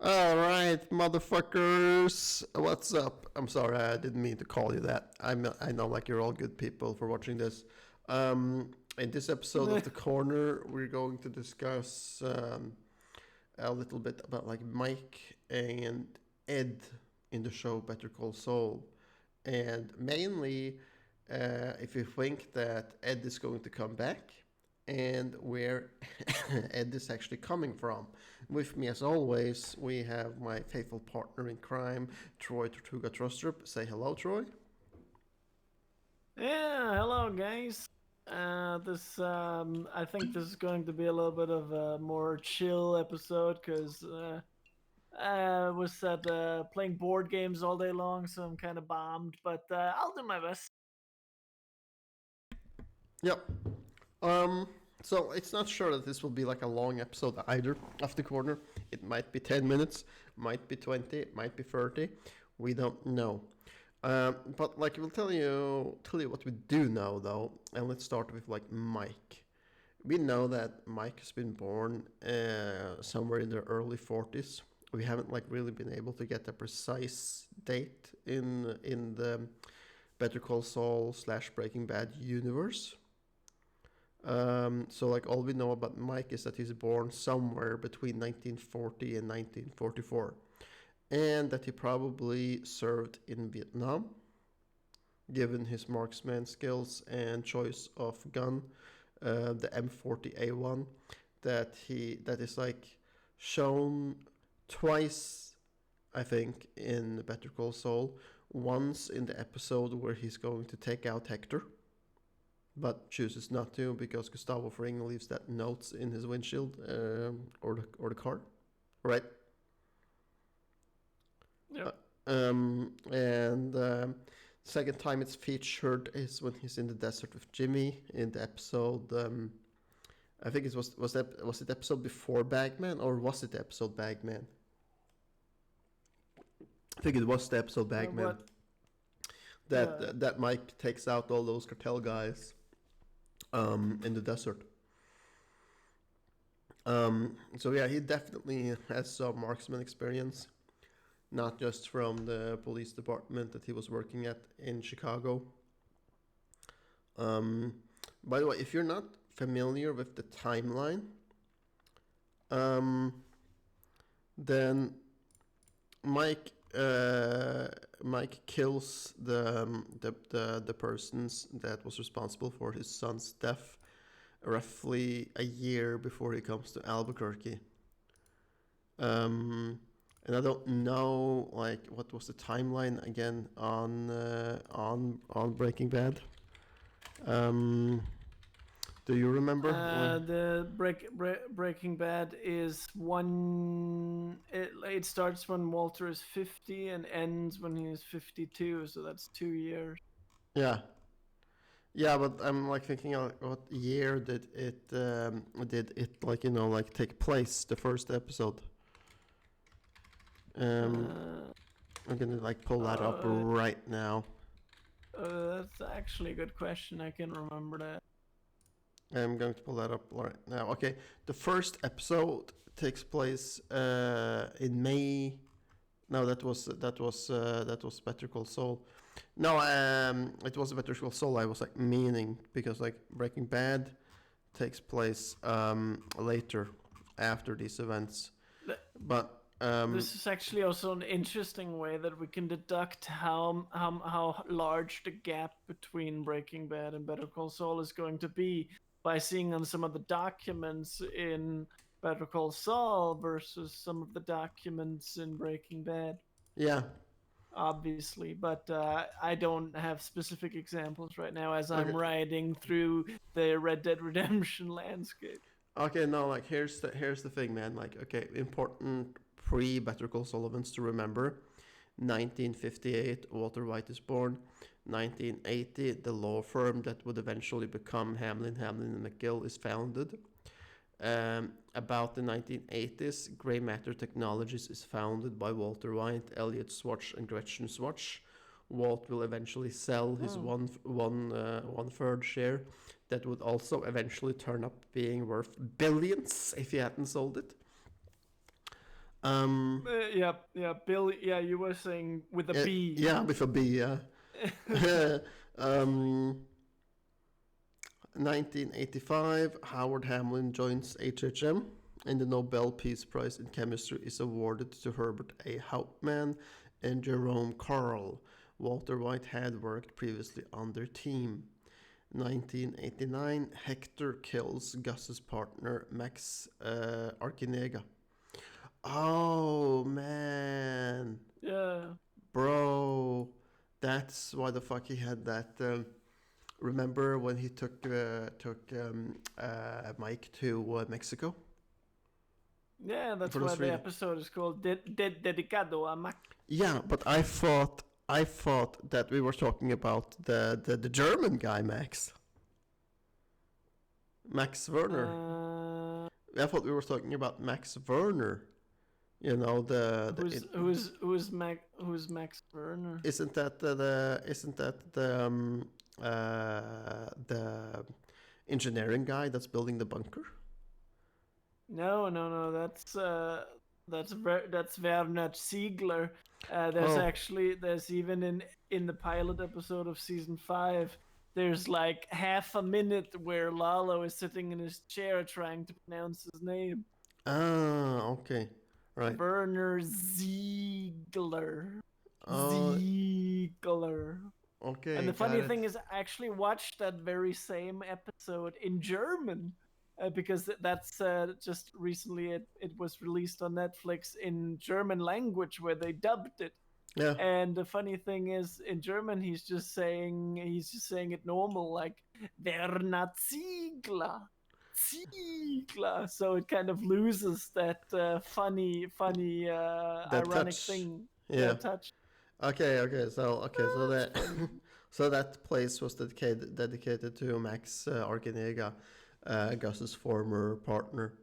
All right, motherfuckers. What's up? I'm sorry, I didn't mean to call you that. I know, like you're all good people for watching this. In this episode of The Corner, we're going to discuss a little bit about like Mike and Ed in the show Better Call Saul, and mainly if you think that Ed is going to come back, and where Ed is actually coming from. With me, as always, we have my faithful partner in crime, Troy Tortuga Trostrup. Say hello, Troy. Yeah, hello guys. I think this is going to be a little bit of a more chill episode because I was at playing board games all day long, so I'm kind of bombed. But I'll do my best. Yep. Um, so it's not sure that this will be like a long episode either of The Corner. It might be 10 minutes, might be 20, might be 30. We don't know. But like we'll tell you what we do know though, and let's start with like Mike. We know that Mike has been born somewhere in the early 40s. We haven't like really been able to get a precise date in the Better Call Saul slash Breaking Bad universe. So like all we know about Mike is that he's born somewhere between 1940 and 1944, and that he probably served in Vietnam, given his marksman skills and choice of gun, the M40A1, that is like shown twice, I think, in Better Call Saul. Once in the episode where he's going to take out Hector, but chooses not to because Gustavo Fring leaves that notes in his windshield, or the car, right? Yep. And second time it's featured is when he's in the desert with Jimmy in the episode. I think it was it episode before Bagman, or was it the episode Bagman? I think it was the episode Bagman What? that Mike takes out all those cartel guys in the desert. So yeah, he definitely has some marksman experience, not just from the police department that he was working at in Chicago. Um, by the way, if you're not familiar with the timeline, um, then Mike Mike kills the persons that was responsible for his son's death roughly a year before he comes to Albuquerque. And I don't know like what was the timeline again on Breaking Bad. Um, do you remember? The Breaking Bad is one. It starts when Walter is 50 and ends when he is 52. So that's 2 years. Yeah, yeah, but I'm like thinking what year did it like like take place the first episode? Um, Uh, I'm gonna like pull that up uh, right now. that's actually a good question. I can remember that. I'm going to pull that up right now. Okay, the first episode takes place in May. No, that was Better Call Saul. No, it was Better Call Saul. I was like meaning because like Breaking Bad takes place later after these events. Th- But This is actually also an interesting way that we can deduct how large the gap between Breaking Bad and Better Call Saul is going to be by seeing on some of the documents in Better Call Saul versus some of the documents in Breaking Bad. yeah, Obviously, but I don't have specific examples right now as okay, I'm riding through the Red Dead Redemption landscape. okay. No, like here's the thing, man. Like, okay, important pre Better Call Saul events to remember. 1958, Walter White is born. 1980, the law firm that would eventually become Hamlin and McGill is founded. About the 1980s, Gray Matter Technologies is founded by Walter White, Elliot Swatch, and Gretchen Swatch. Walt will eventually sell his Oh. one third share that would also eventually turn up being worth billions if he hadn't sold it. Yeah, Bill. Yeah, you were saying with a B. Yeah, with a B. Yeah. um, 1985, Howard Hamlin joins HHM, and the Nobel Peace Prize in Chemistry is awarded to Herbert A. Hauptmann and Jerome Karl. Walter White had worked previously on their team. 1989, Hector kills Gus's partner Max Archinega. Oh man, Yeah. bro, that's why the fuck he had that. Remember when he took Mike to Mexico Yeah, that's for why those the reading? episode is called Dedicado a Mac. Yeah, but I thought that we were talking about the German guy Max Werner. Uh, I thought we were talking about Max Werner. You know who's Max Werner? isn't that the engineering guy that's building the bunker? No. That's Werner Ziegler. Oh, There's even in the pilot episode of season 5. There's like half a minute where Lalo is sitting in his chair trying to pronounce his name. okay, right. Werner Ziegler. Oh, Ziegler. And okay, the got funny it. thing is, I actually watched that very same episode in German because that's just recently it was released on Netflix in German language where they dubbed it. Yeah, And the funny thing is, in German, he's just saying it normal, like Werner Ziegler. Ziegler. So it kind of loses that funny, that ironic touch. thing. Yeah, Yeah. touch. So That's that funny. so that place was dedicated to Max Archinega, Gus's former partner.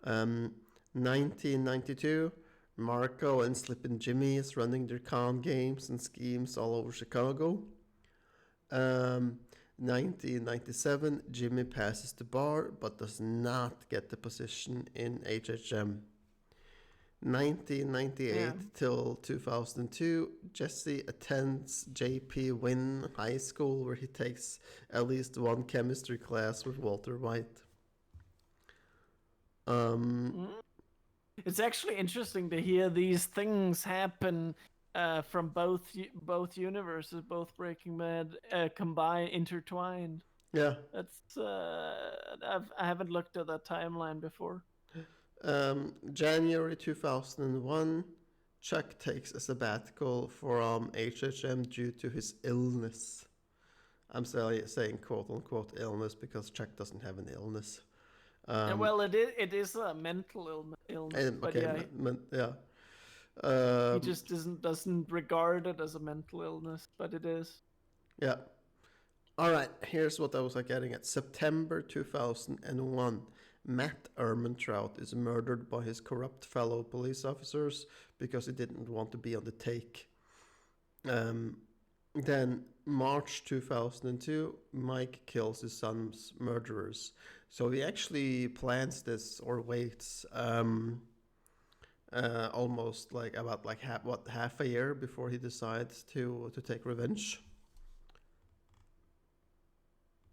1992, Marco and Slippin' Jimmy is running their con games and schemes all over Chicago. 1997, Jimmy passes the bar but does not get the position in HHM. Yeah. 1998 till 2002, Jesse attends J.P. Wynn High School where he takes at least one chemistry class with Walter White. Um, Mm. It's actually interesting to hear these things happen from both universes, both Breaking Bad combined, intertwined. yeah. That's I haven't looked at that timeline before. January 2001, Chuck takes a sabbatical from HHM due to his illness. I'm saying quote unquote illness because Chuck doesn't have an illness. Well, it is a mental illness, but Okay, yeah, yeah. he Um, just doesn't regard it as a mental illness, but it is. yeah. All right, here's what I was getting at. September 2001. Matt Ehrmantraut is murdered by his corrupt fellow police officers because he didn't want to be on the take. Then, March 2002, Mike kills his son's murderers. So he actually plans this or waits almost like about like half a year before he decides to take revenge.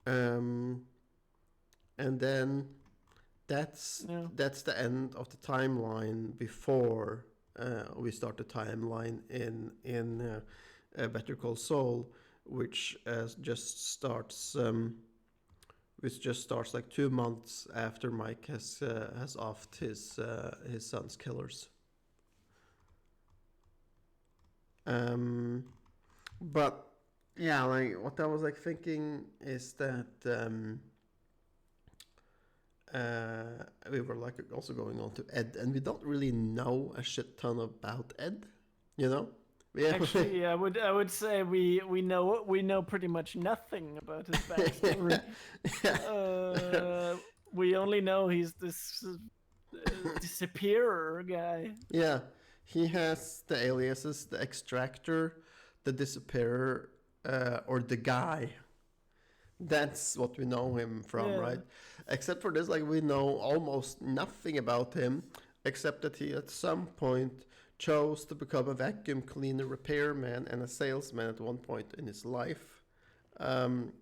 And then that's Yeah. that's the end of the timeline before we start the timeline in Better Call Saul, which just starts like 2 months after Mike has offed his son's killers. But yeah, like what I was like thinking is that we were like also going on to Ed, and we don't really know a shit ton about Ed, you know. Actually, I would say we know pretty much nothing about his backstory. We only know he's this disappearer guy. Yeah, he has the aliases, the Extractor, the Disappearer, or the Guy. That's what we know him from, Yeah. right? Except for this, like we know almost nothing about him, except that he at some point chose to become a vacuum cleaner repairman and a salesman at one point in his life. Um,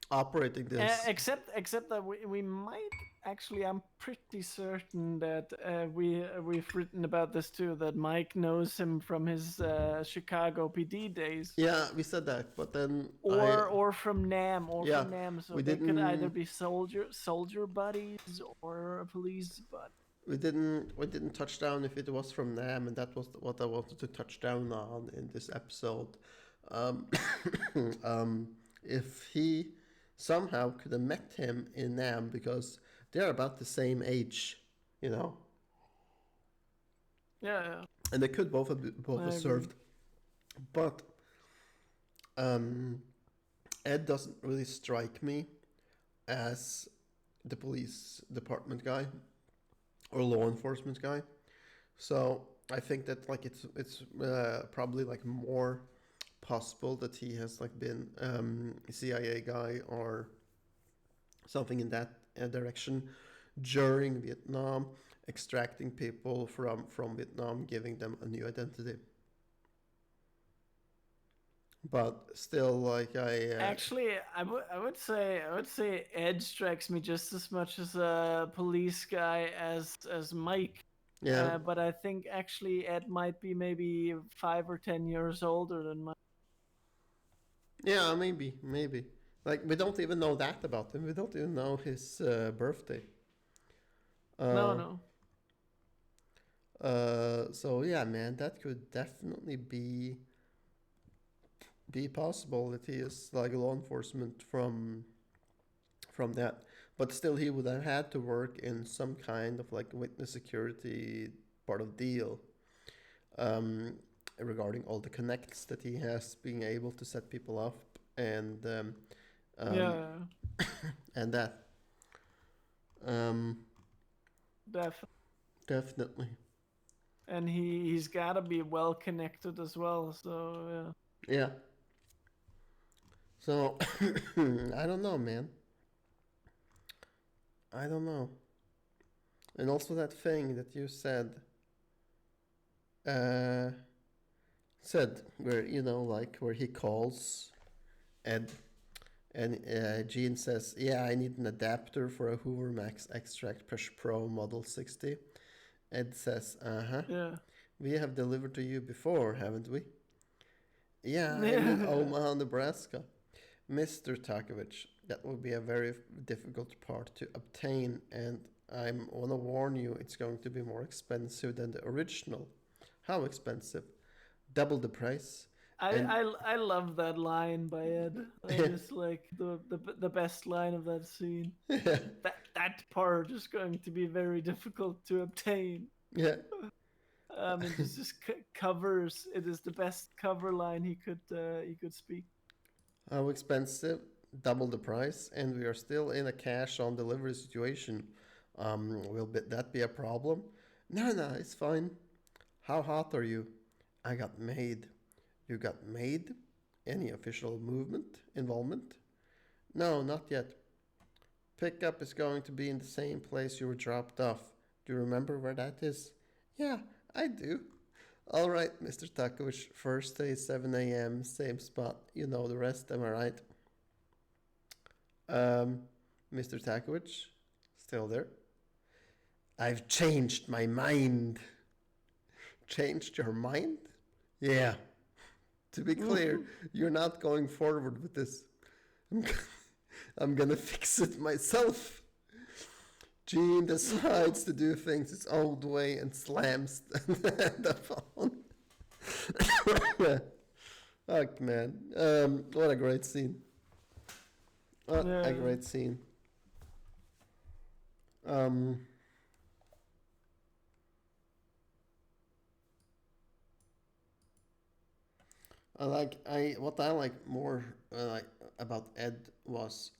Operating this. Except that we might actually, I'm pretty certain that we've written about this too, that Mike knows him from his Chicago PD days, Yeah, we said that, but then or from Nam, yeah, so we they could either didn't be soldier buddies or police buddies. we didn't touch down if it was from Nam, and that was what I wanted to touch down on in this episode. Um, if he somehow could have met him in Nam, because they're about the same age, you know, Yeah, and they could both I have agree. served, but um, Ed doesn't really strike me as the police department guy or law enforcement guy. So I think that like it's probably like more possible that he has like been a CIA guy or something in that direction during Vietnam, extracting people from Vietnam, giving them a new identity. But still, like Actually, I would say Ed strikes me just as much as a police guy as Mike. yeah, But I think actually Ed might be maybe 5 or 10 years older than Mike. yeah, maybe. Like we don't even know that about him. We don't even know his birthday. No, Uh, no. so yeah, man, that could definitely be possible that he is like law enforcement from that. But still, he would have had to work in some kind of like witness security part of deal, um, regarding all the connects that he has, being able to set people up and um, Yeah, and that um, definitely. definitely, And he's got to be well connected as well. So yeah. So I don't know, man. I don't know. And also that thing that you uh, said where like where he calls Ed and Gene says, "Yeah, I need an adapter for a Hoover Max Extract Push Pro Model 60." Ed says, "Uh huh. yeah, We have delivered to you before, haven't we?" "Yeah, I'm in yeah. Omaha, Nebraska." "Mr. Takovich, that will be a very difficult part to obtain, and I want to warn you, it's going to be more expensive than the original." "How expensive?" "Double the price." I, And I love that line by Ed. That is like the best line of that scene. yeah, That part is going to be very difficult to obtain. yeah, It just covers. It is the best cover line he could speak. how expensive? Double the price, and we are still in a cash on delivery situation. That be a problem? No, no, it's fine. How hot are you? I got made. You got made? Any official involvement? No, not yet. Pickup is going to be in the same place you were dropped off. Do you remember where that is? Yeah, I do. All right, Mr. Takovich. First day, 7 a.m., same spot. You know the rest, am I right? Um, Mr. Takovich, still there? I've changed my mind. Changed your mind? Yeah. To be clear, you're not going forward with this. I'm, I'm gonna fix it myself. Gene decides to do things his old way and slams the phone. Fuck, man. What a great scene. What a Yeah. great scene. Um, what I like more like about Ed was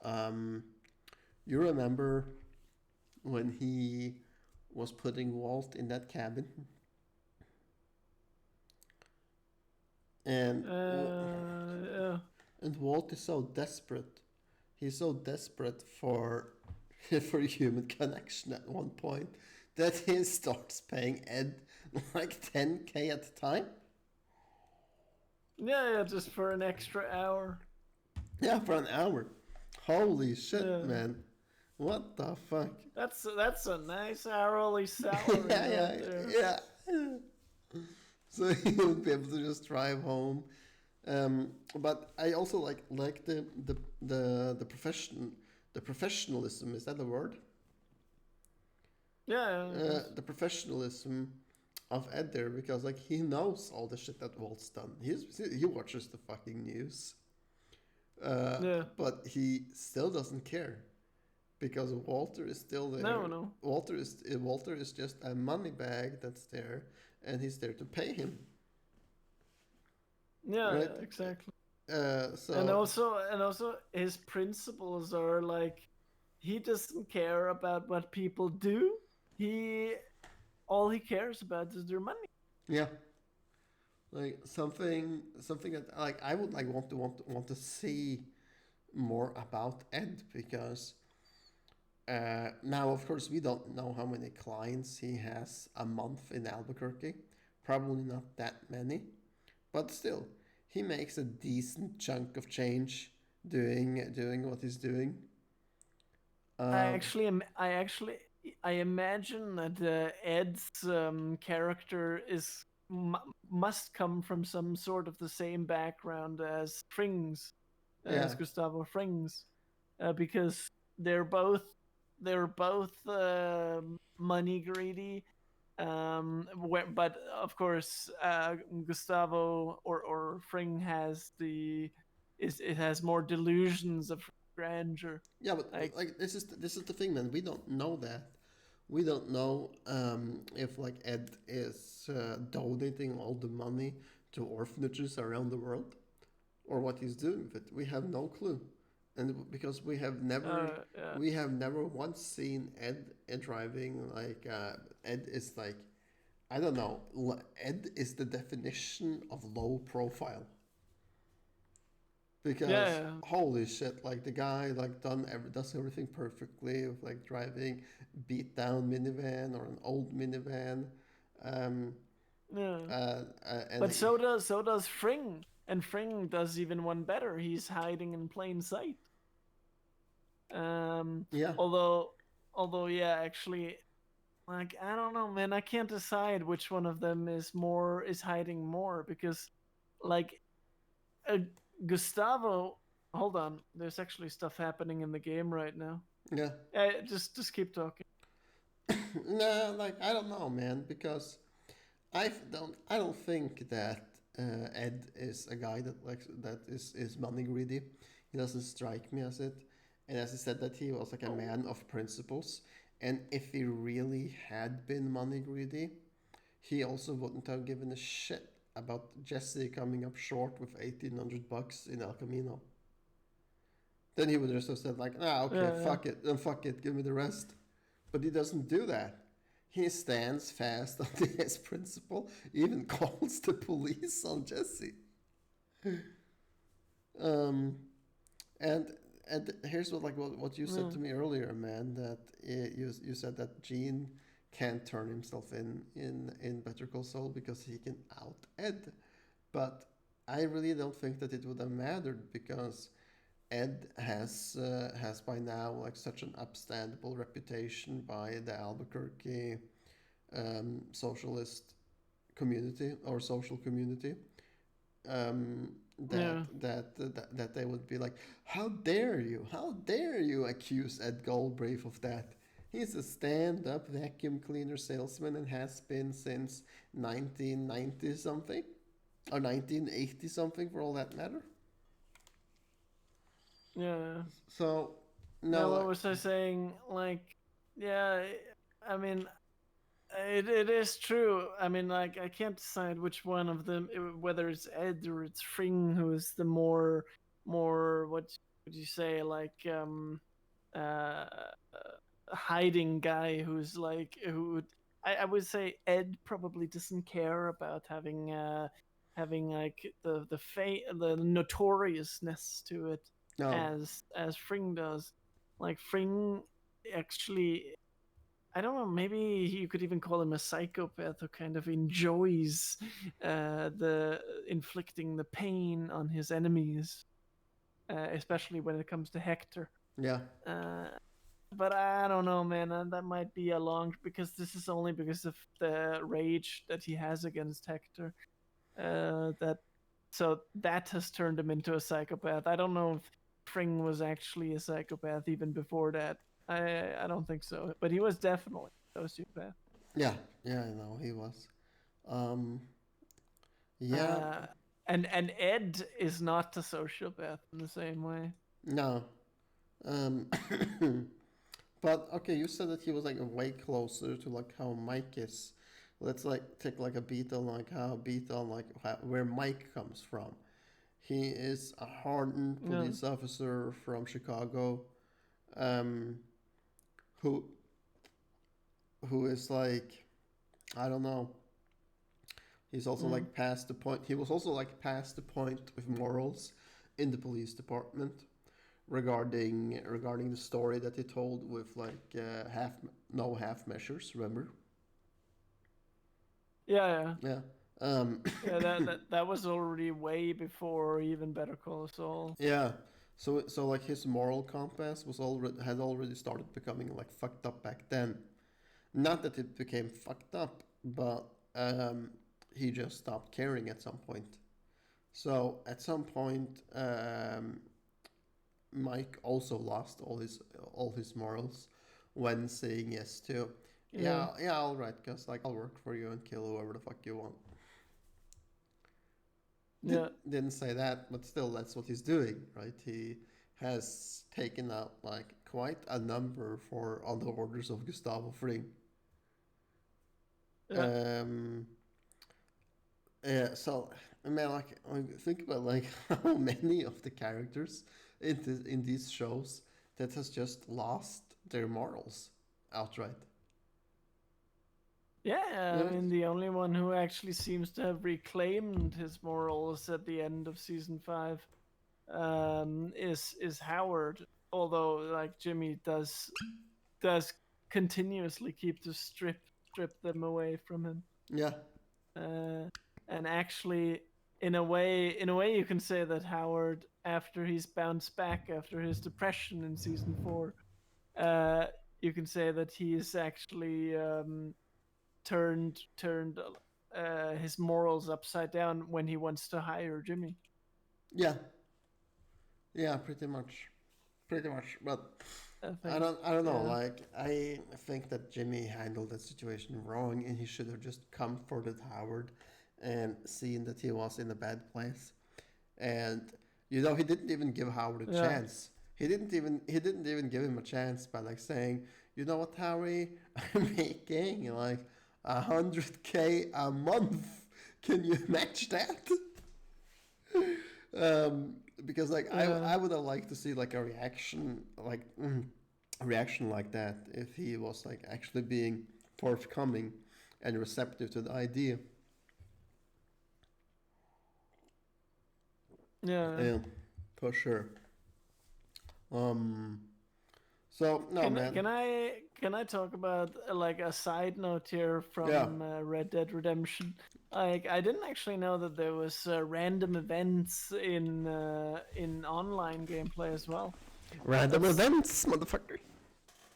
you remember when he was putting Walt in that cabin and Yeah. and Walt is so desperate. He's so desperate for for human connection at one point that he starts paying Ed like 10K at the time. Yeah, just for an extra hour. Yeah, for an hour. Holy shit, Yeah. man. What the fuck? That's a nice hourly salary Yeah, right yeah, there. yeah. So he would be able to just drive home. But I also like the professionalism. Is that the word? Yeah, it is. The professionalism of Ed there, because like he knows all the shit that Walt's done. He watches the fucking news, Yeah. but he still doesn't care because Walter is still there. No, no. Walter is just a money bag that's there, and he's there to pay him, Yeah, right? yeah, exactly. And So also his principles are like he doesn't care about what people do. He all he cares about is their money. yeah, like something that like I would like want to see more about Ed, because now of course we don't know how many clients he has a month in Albuquerque. Probably not that many, but still, he makes a decent chunk of change doing what he's doing. Um, I actually, I imagine that Ed's character must come from some sort of the same background as yeah, as Gustavo Fring's, because they're both they're both money greedy. But of course, Gustavo or Fring has it has more delusions of grandeur. yeah, but Like, like this is the thing, man. We don't know that. We don't know if like Ed is donating all the money to orphanages around the world, or what he's doing with it. We have no clue, and because yeah. we have never once seen Ed driving like Ed is like, I don't know. Ed is the definition of low profile. Because Yeah, holy shit, like the guy like does everything perfectly, with like driving beat down minivan or an old minivan, um, yeah. and But so does Fring, and Fring does even one better. He's hiding in plain sight. Um, yeah, although yeah, actually, like I don't know, man. I can't decide which one of them is hiding more because, like, uh, Gustavo. Hold on, there's actually stuff happening in the game right now. yeah. Just keep talking. No, like I don't know, man, because I don't think that Ed is a guy that is money greedy. He doesn't strike me as it. And as he said, that he was like a man of principles. And if he really had been money greedy, he also wouldn't have given a shit about Jesse coming up short with $1,800 in El Camino. Then he would just have said like, ah, okay, Yeah, yeah. fuck it, then fuck it, give me the rest. But he doesn't do that. He stands fast on his principle, even calls the police on Jesse. Um, and and here's what you said Yeah. to me earlier, man. That you said that Gene can't turn himself in Better Call Saul because he can out Ed, but I really don't think that it would have mattered, because Ed has by now like such an upstandable reputation by the Albuquerque socialist community or social community, um, Yeah. that they would be like, how dare you accuse Ed Galbraith of that? He's a stand-up vacuum cleaner salesman and has been since 1990 something, or 1980 something for all that matter. Yeah. So no, Now, what like, was I saying? Like, yeah, I mean, it is true. I mean, like, I can't decide which one of them, whether it's Ed or it's Fring, who is the more what would you say, like, uh, hiding guy who's like who would. I would say Ed probably doesn't care about having like the notoriousness to it no, as Fring does. Like Fring actually, I don't know. Maybe you could even call him a psychopath who kind of enjoys the inflicting the pain on his enemies, especially when it comes to Hector. Yeah. Uh, but I don't know, man. That might be a long because this is only because of the rage that he has against Hector. That so that has turned him into a psychopath. I don't know if Fring was actually a psychopath even before that. I don't think so, but he was definitely a sociopath. Yeah. Yeah. I know he was. Um. Yeah. Uh, and Ed is not a sociopath in the same way. No. Um. But okay, you said that he was like way closer to like how Mike is. Let's like take like a beat on like where Mike comes from. He is a hardened Yeah, police officer from Chicago, um, who is like, I don't know. He's also mm. like past the point. He was also like past the point with morals in the police department regarding the story that he told with like half measures. Remember? Yeah. Yeah. Um, Yeah, that was already way before even Better Call Saul. yeah. So like his moral compass was already had already started becoming like fucked up back then. Not that it became fucked up, but he just stopped caring at some point. So at some point, Mike also lost all his morals when saying yes to, Yeah, yeah, all right, cause like I'll work for you and kill whoever the fuck you want. yeah, Didn't say that, but still, that's what he's doing, right? He has taken out like quite a number for on the orders of Gustavo Fring. yeah, Um, yeah, so man, like think about like how many of the characters in these shows that has just lost their morals outright. yeah. I Right? mean, the only one who actually seems to have reclaimed his morals at the end of season 5 is Howard. Although, like Jimmy does continuously keep to strip them away from him. Yeah, Uh, and actually, in a way, you can say that Howard, after he's bounced back after his depression in season 4, uh, you can say that he is actually turned his morals upside down when he wants to hire Jimmy. yeah, yeah, pretty much. But I think, I don't know. yeah, Like I think that Jimmy handled that situation wrong, and he should have just comforted Howard and seen that he was in a bad place. And he didn't even give Howard a yeah, chance. He didn't even give him a chance by like saying, you know what, Harry, I'm making like 100K a month. Can you match that? Because like yeah. I would have liked to see like a reaction like that if he was like actually being forthcoming and receptive to the idea. Yeah. Yeah, for sure. Um. So no, Can man. can I talk about like a side note here Yeah. from Red Dead Redemption? Like I didn't actually know that there was random events in online gameplay as well. Random That's events, motherfucker.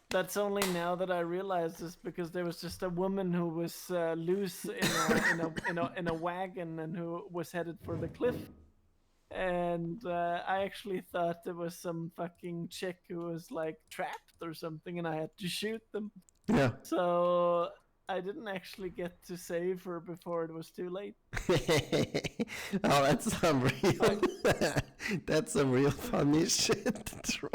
that's only now that I realized this because there was just a woman who was loose in a wagon and who was headed for the cliff. And I actually thought there was some fucking chick who was like trapped or something, and I had to shoot them. Yeah. So I didn't actually get to save her before it was too late. Oh, that's some real. Like, That's some real funny shit, Troy.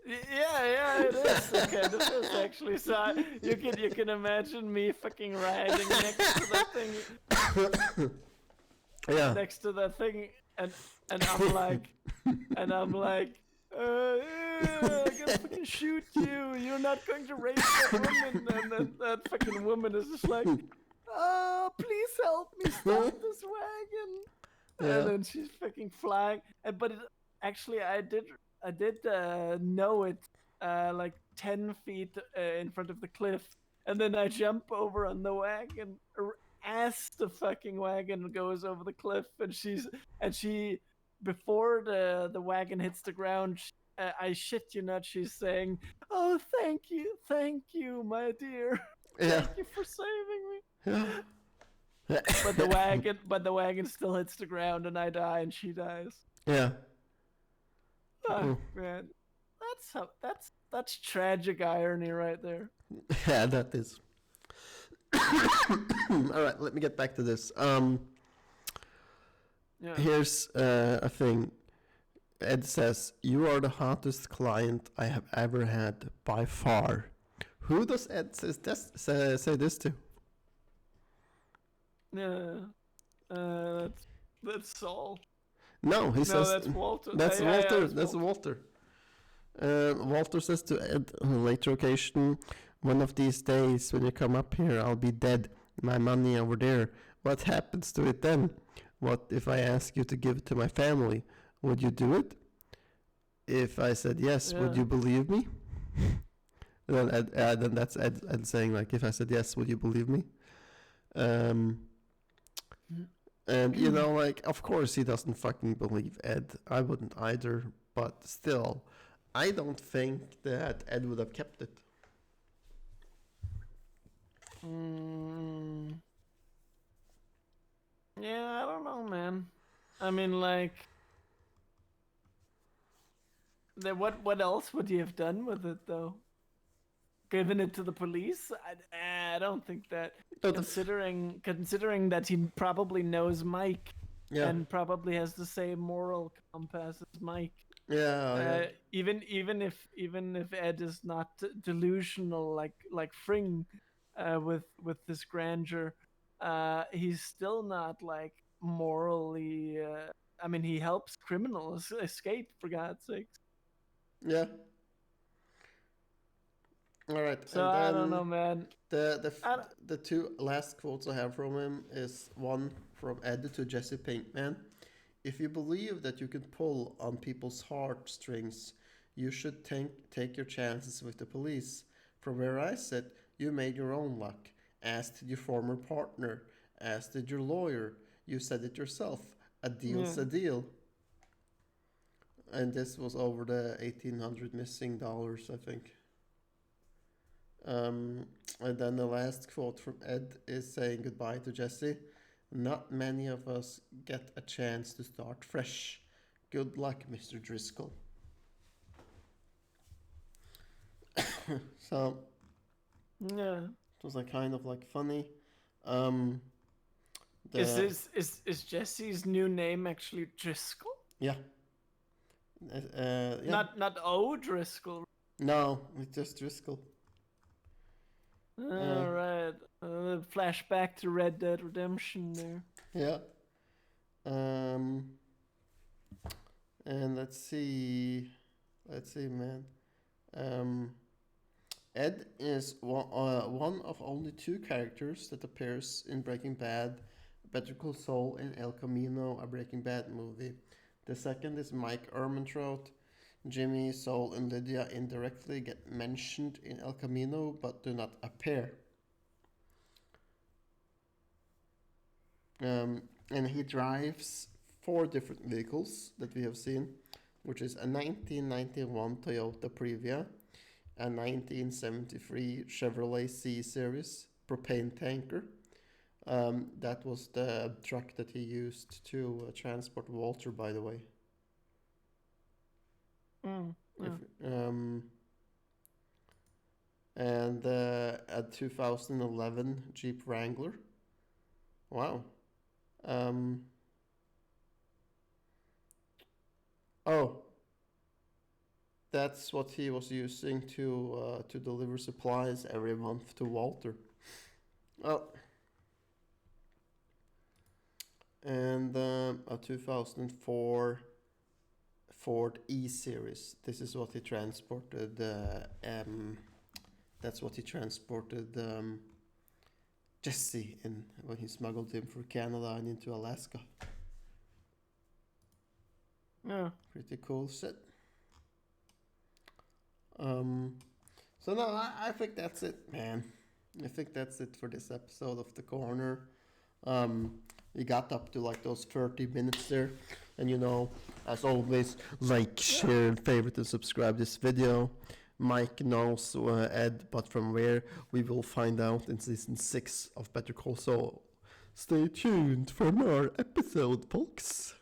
yeah, it is. It kind of is actually. So you can imagine me fucking riding next to that thing, Yeah. and and I'm like, I'm like, I'm gonna fucking shoot you. You're not going to rape that woman. And then that fucking woman is just like, oh, please help me stop this wagon. And Yeah. then she's fucking flying. But it, actually, I did know it like 10 feet in front of the cliff, and then I jump over on the wagon as the fucking wagon goes over the cliff, and she before the wagon hits the ground, I shit you not, she's saying, "Oh, thank you, my dear, Yeah. thank you for saving me." Yeah. But the wagon still hits the ground, and I die, and she dies. Yeah. Ah, man, that's tragic irony right there. Yeah, that is. All right, let me get back to this. Yeah. Here's a thing. Ed says, "You are the hottest client I have ever had by far." Who does Ed say this to? Yeah. That's Saul. No, he No, says that's Walter. that's Yeah, Walter. that's That's Walter. Walter says to Ed on a later occasion, "One of these days, when you come up here, I'll be dead. My money over there. What happens to it then? What if I ask you to give it to my family? Would you do it? If I said yes, would you believe me?" And then that's Ed saying, like, if I said yes, would you believe me? And you know, like, of course he doesn't fucking believe Ed. I wouldn't either, but still, I don't think that Ed would have kept it. Yeah, I don't know, man. I mean, like, what else would you have done with it, though? Given it to the police? I don't think that. But Considering that he probably knows Mike, yeah, and probably has the same moral compass as Mike. yeah. Even if Ed is not delusional like Fring, with this grandeur, he's still not like morally. I mean, he helps criminals escape, for God's sakes. Yeah. All right, So and I don't then know, man. the two last quotes I have from him is one from Ed to Jesse Pinkman. "If you believe that you can pull on people's heartstrings, you should take your chances with the police. From where I sit, you made your own luck, as did your former partner, as did your lawyer. You said it yourself. A deal's a deal." And this was over the 1,800 missing dollars, I think. And then the last quote from Ed is saying goodbye to Jesse. "Not many of us get a chance to start fresh. Good luck, Mr. Driscoll." So Yeah. it was like kind of like funny. Um, Is Jesse's new name actually Driscoll? Yeah. Yeah. Not O'Driscoll. No, it's just Driscoll. All right. Flashback to Red Dead Redemption there. Yeah. And let's see, man. Ed is one of only two characters that appears in Breaking Bad, Better Call Saul, and El Camino, a Breaking Bad movie. The second is Mike Ehrmantraut. Jimmy, Saul, and Lydia indirectly get mentioned in El Camino but do not appear. And he drives 4 different vehicles that we have seen, which is a 1991 Toyota Previa, a 1973 Chevrolet C-Series propane tanker. That was the truck that he used to transport Walter, by the way. And a 2011 Jeep Wrangler. Wow. Oh, that's what he was using to deliver supplies every month to Walter. Oh. And a 2004 Ford E-Series. This is what he transported. That's what he transported Jesse in when he smuggled him through Canada and into Alaska. Yeah. Pretty cool shit. So no, I think that's it, man. I think that's it for this episode of The Corner. We got up to like those 30 minutes there. And as always, like, share, favorite, and subscribe this video. Mike knows Ed, but from where we will find out in season 6 of Better Call Saul. Stay tuned for more episode, folks.